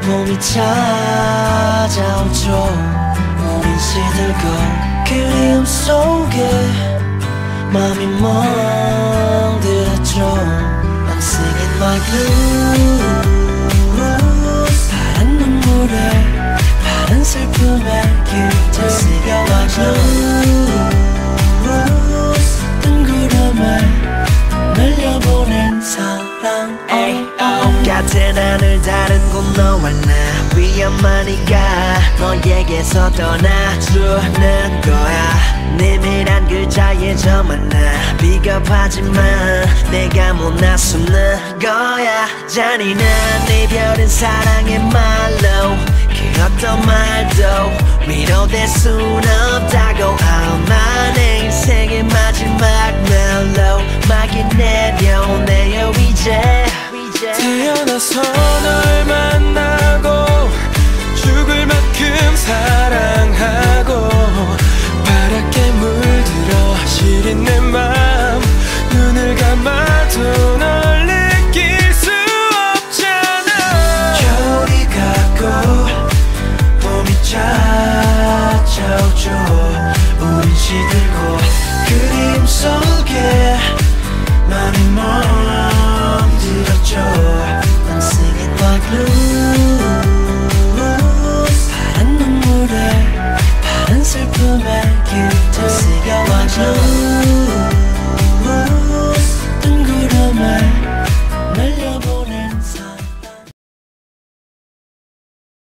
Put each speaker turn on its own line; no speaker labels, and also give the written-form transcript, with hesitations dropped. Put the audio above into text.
봄이 찾아오죠. 우린 시들고 그리움 속에 맘이 멍들었죠. I'm singing my blues. 파란 눈물에 파란 슬픔에 깃들 I'm singing my blues. 뜬 구름에 날려보낸 사랑. 같은 하늘 다른 곳 너와 나 위험하니까 너에게서 떠나주는 거야. 내밀한 글자에 저만 나 비겁하지만 내가 못 나서는 거야. 잔인한 이별은 사랑의 말로 그 어떤 말도 위로될 순 없다고. 아마 내 인생의 마지막 멜로 막이 내려오네요 이제.
태어나서 널 만나고 죽을 만큼 사랑하고 파랗게 물들어 시린 내 맘 눈을 감아도 널 느낄 수 없잖아.
겨울이 가고 봄이 찾아오죠. 우린 시들고 그림 속에 맘이 멍들었죠. I'm singing my blues. 파란 눈물에 파란 슬픔에 깃들 I'm singing my blues.